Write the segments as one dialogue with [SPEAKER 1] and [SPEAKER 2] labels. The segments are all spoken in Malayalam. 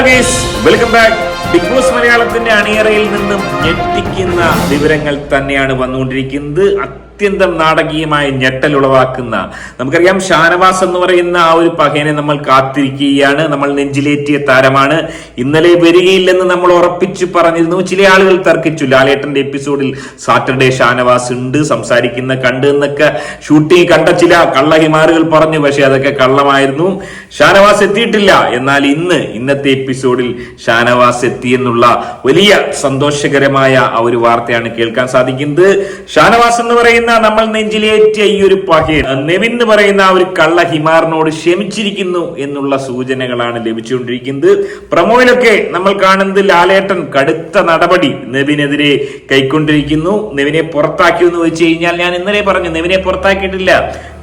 [SPEAKER 1] Guys, welcome back. Bigg Boss മലയാളത്തിന്റെ അണിയറയിൽ നിന്നും ഞെട്ടിക്കുന്ന വിവരങ്ങൾ തന്നെയാണ് വന്നുകൊണ്ടിരിക്കുന്നത്. അത്യന്തം നാടകീയമായ ഞെട്ടലുളവാക്കുന്ന, നമുക്കറിയാം ഷാനവാസ് എന്ന് പറയുന്ന ആ ഒരു പകയനെ നമ്മൾ കാത്തിരിക്കുകയാണ്. നമ്മൾ നെഞ്ചിലേറ്റിയ താരമാണ്. ഇന്നലെ വരികയില്ലെന്ന് നമ്മൾ ഉറപ്പിച്ചു പറഞ്ഞിരുന്നു. ചില ആളുകൾ തർക്കിച്ചു. ലാലേട്ടന്റെ എപ്പിസോഡിൽ സാറ്റർഡേ ഷാനവാസ് ഉണ്ട്, സംസാരിക്കുന്ന കണ്ട് എന്നൊക്കെ ഷൂട്ടിംഗ് കണ്ട ചില കള്ളഹിമാറുകൾ പറഞ്ഞു. പക്ഷെ അതൊക്കെ കള്ളമായിരുന്നു. ഷാനവാസ് എത്തിയിട്ടില്ല. എന്നാൽ ഇന്നത്തെ എപ്പിസോഡിൽ ഷാനവാസ് എത്തിയെന്നുള്ള വലിയ സന്തോഷകരമായ ആ ഒരു വാർത്തയാണ് കേൾക്കാൻ സാധിക്കുന്നത്. ഷാനവാസ് എന്ന് പറയുന്ന നമ്മൾ നെഞ്ചിലേറ്റിയ ഈ ഒരു പകയൻ നെവിൻ എന്ന് പറയുന്ന ആ ഒരു കള്ള ഹിമാറിനോട് ക്ഷമിച്ചിരിക്കുന്നു എന്നുള്ള സൂചനകളാണ് ലഭിച്ചുകൊണ്ടിരിക്കുന്നത്. പ്രമോയിലൊക്കെ നമ്മൾ കാണുന്നത് ലാലേട്ടൻ കടുത്ത നടപടി നെവിനെതിരെ കൈക്കൊണ്ടിരിക്കുന്നു. നെവിനെ പുറത്താക്കി എന്ന് വെച്ച് കഴിഞ്ഞാൽ, ഞാൻ ഇന്നലെ പറഞ്ഞു, നെവിനെ പുറത്താക്കിയിട്ടില്ല.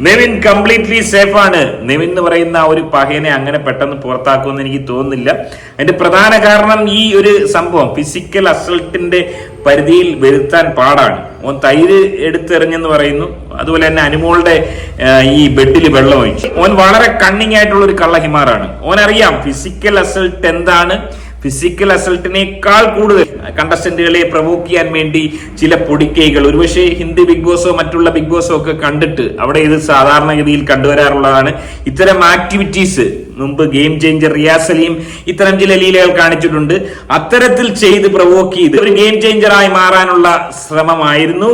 [SPEAKER 1] നെവിൻ കംപ്ലീറ്റ്ലി സേഫ് ആണ്. നെവിൻ എന്ന് പറയുന്ന ഒരു പകയനെ അങ്ങനെ പെട്ടെന്ന് പുറത്താക്കുമെന്ന് എനിക്ക് തോന്നുന്നില്ല. അതിന്റെ പ്രധാന കാരണം ഈ ഒരു സംഭവം ഫിസിക്കൽ അസൾട്ടിന്റെ പരിധിയിൽ വരുത്താൻ പാടാണ്. ഓൻ തൈര് എടുത്തെറിഞ്ഞെന്ന് പറയുന്നു. അതുപോലെ തന്നെ അനുമോളുടെ ഈ ബെഡിൽ വെള്ളം ഒഴിച്ചു. ഓൻ വളരെ കണ്ണിങ് ആയിട്ടുള്ള ഒരു കള്ളഹിമാറാണ്. ഓനറിയാം ഫിസിക്കൽ അസൾട്ട് എന്താണ്. ഫിസിക്കൽ അസൾട്ടിനേക്കാൾ കൂടുതൽ കണ്ടസ്റ്റന്റുകളെ പ്രൊവോക്ക് ചെയ്യാൻ വേണ്ടി ചില പൊടിക്കൈകൾ, ഒരുപക്ഷെ ഹിന്ദി ബിഗ് ബോസോ മറ്റുള്ള ബിഗ് ബോസോ ഒക്കെ കണ്ടിട്ട് അവിടെ ഇത് സാധാരണഗതിയിൽ കണ്ടുവരാറുള്ളതാണ്. ഇത്തരം ആക്ടിവിറ്റീസ് മുമ്പ് ഗെയിം ചേഞ്ചർ റിയാസ് സലീം ഇത്തരം ചില ലീലകൾ കാണിച്ചിട്ടുണ്ട്. അത്തരത്തിൽ ചെയ്ത് പ്രൊവോക്ക് ചെയ്ത് ഒരു ഗെയിം ചേഞ്ചറായി മാറാനുള്ള ശ്രമമായിരുന്നു.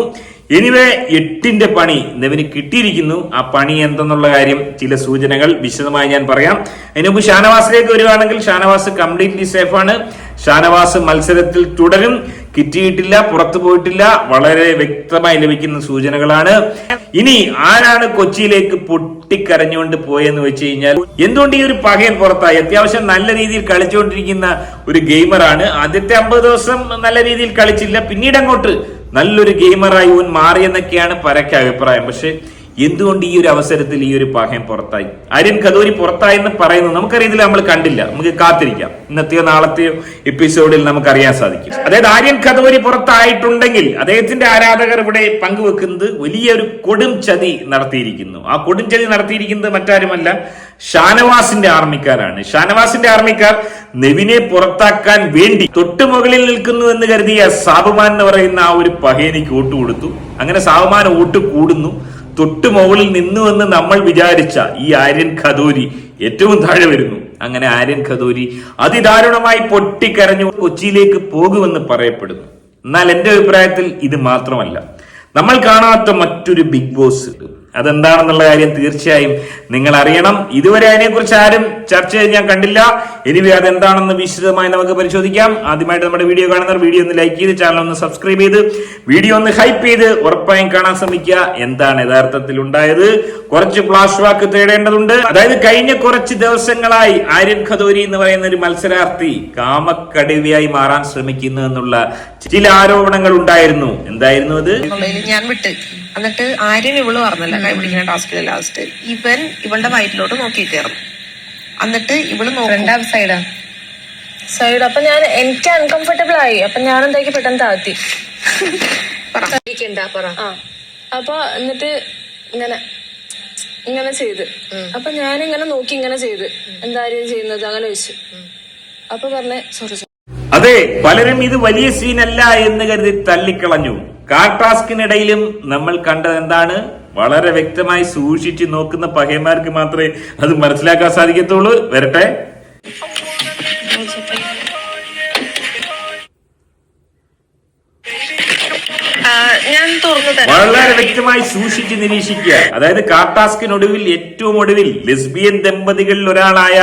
[SPEAKER 1] എനിവേ 8ന്റെ പണി നെവിന് കിട്ടിയിരിക്കുന്നു. ആ പണി എന്തെന്നുള്ള കാര്യം ചില സൂചനകൾ വിശദമായി ഞാൻ പറയാം. അതിനുമുമ്പ് ഷാനവാസിലേക്ക് വരികയാണെങ്കിൽ, ഷാനവാസ് കംപ്ലീറ്റ്ലി സേഫ് ആണ്. ഷാനവാസ് മത്സരത്തിൽ തുടരും. കിട്ടിയിട്ടില്ല, പുറത്തു പോയിട്ടില്ല. വളരെ വ്യക്തമായി ലഭിക്കുന്ന സൂചനകളാണ്. ഇനി ആരാണ് കൊച്ചിയിലേക്ക് പൊട്ടിക്കരഞ്ഞുകൊണ്ട് പോയെന്ന് വെച്ച് കഴിഞ്ഞാൽ, എന്തുകൊണ്ട് ഈ ഒരു പകയൻ പുറത്തായി? അത്യാവശ്യം നല്ല രീതിയിൽ കളിച്ചുകൊണ്ടിരിക്കുന്ന ഒരു ഗെയിമറാണ്. ആദ്യത്തെ 50 ദിവസം നല്ല രീതിയിൽ കളിച്ചില്ല. പിന്നീട് അങ്ങോട്ട് നല്ലൊരു ഗെയിമറായി ഓൻ മാറിയെന്നൊക്കെയാണ് പരക്കെ അഭിപ്രായം. പക്ഷെ എന്തുകൊണ്ട് ഈ ഒരു അവസരത്തിൽ ഈ ഒരു പകയൻ പുറത്തായി? ആര്യൻ ഖദോരി പുറത്തായെന്ന് പറയുന്നു. നമുക്കറിയത്തില്ല, നമ്മൾ കണ്ടില്ല. നമുക്ക് കാത്തിരിക്കാം. ഇന്നത്തെയോ നാളത്തെയോ എപ്പിസോഡിൽ നമുക്കറിയാൻ സാധിക്കും. അതായത് ആര്യൻ ഖദോരി പുറത്തായിട്ടുണ്ടെങ്കിൽ അദ്ദേഹത്തിന്റെ ആരാധകർ ഇവിടെ പങ്കുവെക്കുന്നത് വലിയൊരു കൊടും ചതി നടത്തിയിരിക്കുന്നു. ആ കൊടും ചതി നടത്തിയിരിക്കുന്നത് മറ്റാരുമല്ല, ഷാനവാസിന്റെ ആർമിക്കാരാണ്. ഷാനവാസിന്റെ ആർമിക്കാർ നെവിനെ പുറത്താക്കാൻ വേണ്ടി തൊട്ടുമുകളിൽ നിൽക്കുന്നു എന്ന് കരുതിയ സാബുമാൻ എന്ന് പറയുന്ന ആ ഒരു പകയനിക്ക് വോട്ട് കൊടുത്തു. അങ്ങനെ സാബുമാൻ വോട്ട് കൂടുന്നു. തൊട്ടു മുകളിൽ നിന്നുവെന്ന് നമ്മൾ വിചാരിച്ച ഈ ആര്യൻ ഖദോരി ഏറ്റവും താഴെ വരുന്നു. അങ്ങനെ ആര്യൻ ഖദോരി അതിദാരുണമായി പൊട്ടിക്കരഞ്ഞു കൊച്ചിയിലേക്ക് പോകുമെന്ന് പറയപ്പെടുന്നു. എന്നാൽ എന്റെ അഭിപ്രായത്തിൽ ഇത് മാത്രമല്ല, നമ്മൾ കാണാത്ത മറ്റൊരു ബിഗ് ബോസ്. അതെന്താണെന്നുള്ള കാര്യം തീർച്ചയായും നിങ്ങൾ അറിയണം. ഇതുവരെ അതിനെക്കുറിച്ച് ആരും ചർച്ച ചെയ്ത് ഞാൻ കണ്ടില്ല. എനിവേ അതെന്താണെന്ന് വിശദമായി നമുക്ക് പരിശോധിക്കാം. ആദ്യമായിട്ട് നമ്മുടെ വീഡിയോ കാണുന്നവർ വീഡിയോ ഒന്ന് ലൈക്ക് ചെയ്ത് ചാനൽ ഒന്ന് സബ്സ്ക്രൈബ് ചെയ്ത് വീഡിയോ ഒന്ന് ഹൈപ്പ് ചെയ്ത് ഉറപ്പായും കാണാൻ ശ്രമിക്കുക. എന്താണ് യഥാർത്ഥത്തിൽ ഉണ്ടായത്? കുറച്ച് ഫ്ലാഷ് ബാക്ക് തേടേണ്ടതുണ്ട്. അതായത് കഴിഞ്ഞ കുറച്ച് ദിവസങ്ങളായി ആര്യൻ ഖദോരി എന്ന് പറയുന്ന ഒരു മത്സരാർത്ഥി കാമക്കടുവയായി മാറാൻ ശ്രമിക്കുന്നു എന്നുള്ള ചില ആരോപണങ്ങൾ ഉണ്ടായിരുന്നു. എന്തായിരുന്നു അത്?
[SPEAKER 2] ഞാൻ വിട്ട് എന്നിട്ട് ആര്യൻ ഇവള് പറഞ്ഞല്ല കൈ പിടിക്കുന്ന ടാസ്കില് ലാസ്റ്റ് ഇവളുടെ വയറ്റിലോട്ട് നോക്കി കയറും. എന്നിട്ട് ഇവള്
[SPEAKER 3] സൈഡ് അപ്പൊ എനിക്ക് അൺകംഫർട്ടബിൾ ആയി. അപ്പൊ ഞാൻ എന്താക്കി പെട്ടെന്ന് താഴ്ത്തി അപ്പൊ എന്നിട്ട് ഇങ്ങനെ ചെയ്ത്, അപ്പൊ ഞാനിങ്ങനെ നോക്കി ഇങ്ങനെ ചെയ്ത് എന്തായാലും ചെയ്യുന്നത് അങ്ങനെ വെച്ചു. അപ്പൊ പറഞ്ഞ സോറി.
[SPEAKER 1] അതെ, പലരും ഇത് വലിയ സീനല്ല എന്ന് കരുതി തള്ളിക്കളഞ്ഞു. കാർ ടാസ്കിനിടയിലും നമ്മൾ കണ്ടത് എന്താണ്? വളരെ വ്യക്തമായി സൂക്ഷിച്ച് നോക്കുന്ന പകയന്മാർക്ക് മാത്രമേ അത് മനസ്സിലാക്കാൻ സാധിക്കത്തുള്ളൂ. വരട്ടെ. വളരെ വ്യക്തമായി സൂക്ഷിച്ച് നിരീക്ഷിക്കുക. അതായത് കാർ ടാസ്കിനൊടുവിൽ ഏറ്റവും ഒടുവിൽ ലെസ്ബിയൻ ദമ്പതികളിൽ ഒരാളായ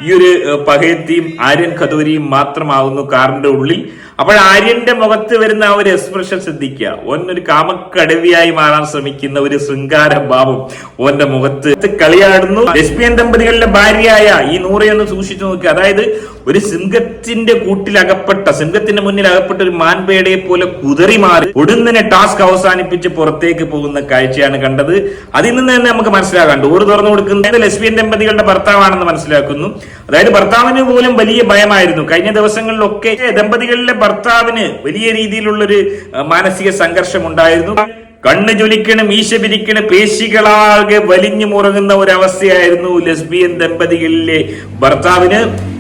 [SPEAKER 1] ഈ ഒരു പകയത്തിയും ആര്യൻ ഖദോരിയും മാത്രമാവുന്നു കാറിന്റെ ഉള്ളിൽ. അപ്പോൾ ആര്യന്റെ മുഖത്ത് വരുന്ന ആ ഒരു എക്സ്പ്രഷൻ ശ്രദ്ധിക്കുക. ഓനൊരു കാമക്കടവിയായി മാറാൻ ശ്രമിക്കുന്ന ഒരു ശൃംഗാര ഭാവം ഓന്റെ മുഖത്ത് കളിയാടുന്നു. ലെസ്ബിയൻ ദമ്പതികളുടെ ഭാര്യയായ ഈ നൂറയൊന്ന് സൂക്ഷിച്ചു നോക്കുക. അതായത് ഒരു സിംഹത്തിന്റെ കൂട്ടിലകപ്പെട്ട, സിംഹത്തിന്റെ മുന്നിൽ അകപ്പെട്ട ഒരു മാൻപേടയെ പോലെ കുതറി മാറി ഒടുന്നനെ ടാസ്ക് അവസാനിപ്പിച്ച് പുറത്തേക്ക് പോകുന്ന കാഴ്ചയാണ് കണ്ടത്. അതിൽ നിന്ന് തന്നെ നമുക്ക് മനസ്സിലാക്കാൻ, ഡോറ് തുറന്നു കൊടുക്കുന്നത് ലെസ്ബിയൻ ദമ്പതികളുടെ ഭർത്താവാണെന്ന് മനസ്സിലാക്കുന്നു. അതായത് ഭർത്താവിന് പോലും വലിയ ഭയമായിരുന്നു. കഴിഞ്ഞ ദിവസങ്ങളിലൊക്കെ ദമ്പതികളിലെ ഭർത്താവിന് വലിയ രീതിയിലുള്ളൊരു മാനസിക സംഘർഷം ഉണ്ടായിരുന്നു. കണ്ണ് ജ്വലിക്കണ്, മീശ പിരിക്കണ്, പേശികളാകെ വലിഞ്ഞു മുറങ്ങുന്ന ഒരവസ്ഥയായിരുന്നു ലെസ്ബിയൻ ദമ്പതികളിലെ ഭർത്താവിന്.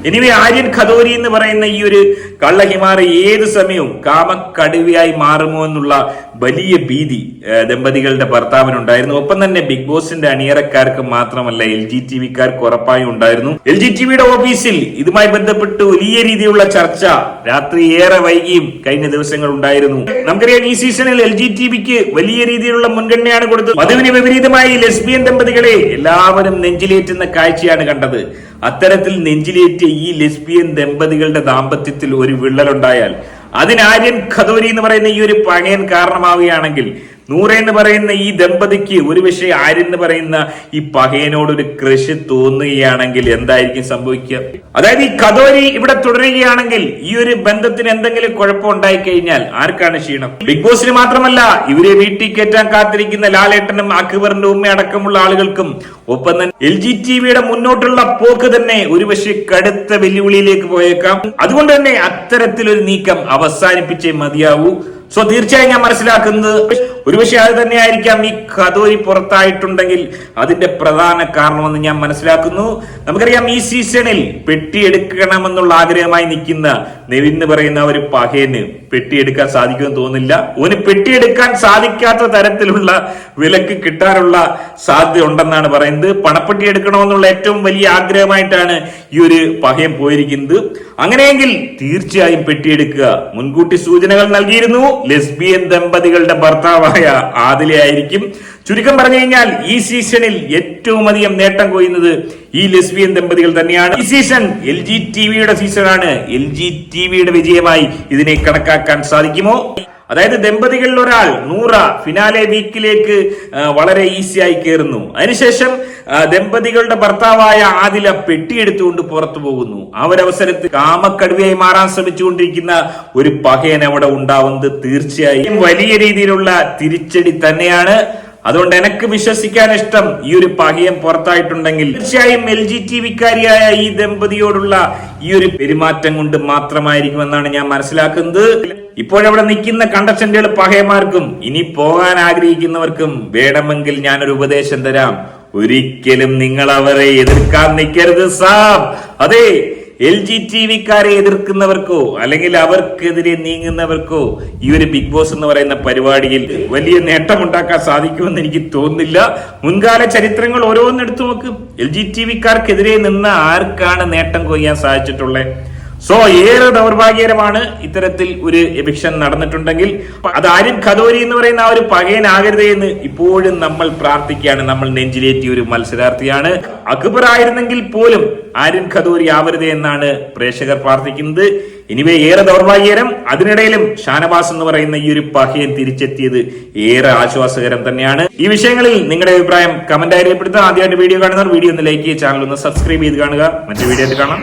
[SPEAKER 1] എനിവേ ആര്യൻ ഖദോരി എന്ന് പറയുന്ന ഈ ഒരു കള്ളഹിമാർ ഏത് സമയവും കാമക്കടുവയായി മാറുമോ എന്നുള്ള വലിയ ഭീതി ദമ്പതികളുടെ ഭർത്താവിനുണ്ടായിരുന്നു. ഒപ്പം തന്നെ ബിഗ് ബോസിന്റെ അണിയറക്കാർക്ക് മാത്രമല്ല LGTV-ക്കാർക്ക് ഉറപ്പായും ഉണ്ടായിരുന്നു. LGTV-യുടെ ഓഫീസിൽ ഇതുമായി ബന്ധപ്പെട്ട് വലിയ രീതിയിലുള്ള ചർച്ച രാത്രി ഏറെ വൈകിയും കഴിഞ്ഞ ദിവസങ്ങൾ ഉണ്ടായിരുന്നു. നമുക്കറിയാം ഈ സീസണിൽ LGTV-ക്ക് വലിയ രീതിയിലുള്ള മുൻഗണനയാണ് കൊടുത്തത്. അതിന് വിപരീതമായി ലെസ്ബിയൻ ദമ്പതികളെ എല്ലാവരും നെഞ്ചിലേറ്റുന്ന കാഴ്ചയാണ് കണ്ടത്. അത്തരത്തിൽ നെഞ്ചിലേറ്റിയ ഈ ലെസ്ബിയൻ ദമ്പതികളുടെ ദാമ്പത്യത്തിൽ ഒരു വിള്ളലുണ്ടായാൽ അതിന് ആര്യൻ ഖദോരി എന്ന് പറയുന്ന ഈ ഒരു പകയൻ കാരണമാവുകയാണെങ്കിൽ, നൂറ എന്ന് പറയുന്ന ഈ ദമ്പതിക്ക് ഒരു പക്ഷേ ആര്യൻ എന്ന് പറയുന്ന ഈ പകയനോട് ഒരു ക്രഷ് തോന്നുകയാണെങ്കിൽ എന്തായിരിക്കും സംഭവിക്കുക? അതായത് ഈ ഖദോരി ഇവിടെ തുടരുകയാണെങ്കിൽ ഈ ഒരു ബന്ധത്തിന് എന്തെങ്കിലും കുഴപ്പം ഉണ്ടായി കഴിഞ്ഞാൽ ആർക്കാണ് ക്ഷീണം? ബിഗ് ബോസിന് മാത്രമല്ല, ഇവരെ വീട്ടിൽ കയറ്റാൻ കാത്തിരിക്കുന്ന ലാലേട്ടനും അക്ബറിന്റെ ഉമ്മ അടക്കമുള്ള ആളുകൾക്കും, ഒപ്പം തന്നെ LGTV-യുടെ മുന്നോട്ടുള്ള പോക്ക് തന്നെ ഒരുപക്ഷെ കടുത്ത വെല്ലുവിളിയിലേക്ക് പോയേക്കാം. അതുകൊണ്ട് തന്നെ അത്തരത്തിലൊരു നീക്കം അവസാനിപ്പിച്ചേ മതിയാവൂ. സോ തീർച്ചയായും ഞാൻ മനസ്സിലാക്കുന്നത് ഒരുപക്ഷെ അത് തന്നെയായിരിക്കാം ഈ ഖദോരി പുറത്തായിട്ടുണ്ടെങ്കിൽ അതിന്റെ പ്രധാന കാരണമെന്ന് ഞാൻ മനസ്സിലാക്കുന്നു. നമുക്കറിയാം ഈ സീസണിൽ പെട്ടിയെടുക്കണമെന്നുള്ള ആഗ്രഹമായി നിൽക്കുന്ന നെവിൻ എന്ന് പറയുന്ന ഒരു പഹയന് പെട്ടിയെടുക്കാൻ സാധിക്കുമെന്ന് തോന്നുന്നില്ല. ഓന് പെട്ടിയെടുക്കാൻ സാധിക്കാത്ത തരത്തിലുള്ള വിലക്ക് കിട്ടാനുള്ള സാധ്യത ഉണ്ടെന്നാണ് പറയുന്നത്. പണപ്പെട്ടി എടുക്കണമെന്നുള്ള ഏറ്റവും വലിയ ആഗ്രഹമായിട്ടാണ് ഈ ഒരു പഹയൻ പോയിരിക്കുന്നത്. അങ്ങനെയെങ്കിൽ തീർച്ചയായും പെട്ടിയെടുക്കുക. മുൻകൂട്ടി സൂചനകൾ നൽകിയിരുന്നു. ലെസ്ബിയൻ ദമ്പതികളുടെ ഭർത്താവായ ആദിലയായിരിക്കും. ചുരുക്കം പറഞ്ഞു കഴിഞ്ഞാൽ ഈ സീസണിൽ ഏറ്റവും അധികം നേട്ടം കൊയ്യുന്നത് ഈ ലെസ്ബിയൻ ദമ്പതികൾ തന്നെയാണ്. ഈ സീസൺ LGTV-യുടെ സീസണാണ്. LGTV-യുടെ വിജയമായി ഇതിനെ കണക്കാക്കാൻ സാധിക്കുമോ? അതായത് ദമ്പതികളിൽ ഒരാൾ നൂറ ഫിനാലെ വീക്കിലേക്ക് വളരെ ഈസിയായി കയറുന്നു. അതിനുശേഷം ദമ്പതികളുടെ ഭർത്താവായ ആദില പെട്ടിയെടുത്തുകൊണ്ട് പുറത്തു പോകുന്നു. ആ ഒരു അവസരത്തിൽ കാമക്കടുവയായി മാറാൻ ശ്രമിച്ചുകൊണ്ടിരിക്കുന്ന ഒരു പകയൻ അവിടെ ഉണ്ടാവുന്നത് തീർച്ചയായും വലിയ രീതിയിലുള്ള തിരിച്ചടി തന്നെയാണ്. അതുകൊണ്ട് എനിക്ക് വിശ്വസിക്കാൻ ഇഷ്ടം ഈ ഒരു പകയൻ പുറത്തായിട്ടുണ്ടെങ്കിൽ തീർച്ചയായും LGTV-ക്കാരിയായ ഈ ദമ്പതിയോടുള്ള ഈ ഒരു പെരുമാറ്റം കൊണ്ട് മാത്രമായിരിക്കുമെന്നാണ് ഞാൻ മനസ്സിലാക്കുന്നത്. ഇപ്പോഴവിടെ നിൽക്കുന്ന കണ്ടസ്റ്റന്റുകൾ പകയന്മാർക്കും ഇനി പോകാൻ ആഗ്രഹിക്കുന്നവർക്കും വേണമെങ്കിൽ ഞാനൊരു ഉപദേശം തരാം. ഒരിക്കലും നിങ്ങൾ അവരെ എതിർക്കാൻ നിൽക്കരുത് സാബ്. അതെ, LGTV-ക്കാരെ എതിർക്കുന്നവർക്കോ അല്ലെങ്കിൽ അവർക്കെതിരെ നീങ്ങുന്നവർക്കോ ഈ ഒരു ബിഗ് ബോസ് എന്ന് പറയുന്ന പരിപാടിയിൽ വലിയ നേട്ടമുണ്ടാക്കാൻ സാധിക്കുമെന്ന് എനിക്ക് തോന്നുന്നില്ല. മുൻകാല ചരിത്രങ്ങൾ ഓരോന്നെടുത്തു നോക്ക്. LGTV-ക്കാർക്കെതിരെ നിന്ന് ആർക്കാണ് നേട്ടം കൊയ്യാൻ സാധിച്ചിട്ടുള്ളത്? സോ ഏറെ ദൗർഭാഗ്യകരമാണ് ഇത്തരത്തിൽ ഒരു എവിക്ഷൻ നടന്നിട്ടുണ്ടെങ്കിൽ. അത് ആര്യൻ ഖദോരി എന്ന് പറയുന്ന ആ ഒരു പകയനാകരുതേ എന്ന് ഇപ്പോഴും നമ്മൾ പ്രാർത്ഥിക്കുകയാണ്. നമ്മൾ നെഞ്ചിലേറ്റിയ ഒരു മത്സരാർത്ഥിയാണ്. അക്ബർ ആയിരുന്നെങ്കിൽ പോലും ആര്യൻ ഖദോരി ആവരുതേ എന്നാണ് പ്രേക്ഷകർ പ്രാർത്ഥിക്കുന്നത്. എനിവേ ഏറെ ദൗർഭാഗ്യകരം. അതിനിടയിലും ഷാനവാസ് എന്ന് പറയുന്ന ഈ ഒരു പകയൻ തിരിച്ചെത്തിയത് ഏറെ ആശ്വാസകരം തന്നെയാണ്. ഈ വിഷയങ്ങളിൽ നിങ്ങളുടെ അഭിപ്രായം കമന്റായി രേഖപ്പെടുത്തുക. ആദ്യമായിട്ട് വീഡിയോ കാണുന്നവർ വീഡിയോ ഒന്ന് ലൈക്ക് ചെയ്യുക, ചാനൽ ഒന്ന് സബ്സ്ക്രൈബ് ചെയ്ത് കാണുക. മറ്റു വീഡിയോ കാണാം.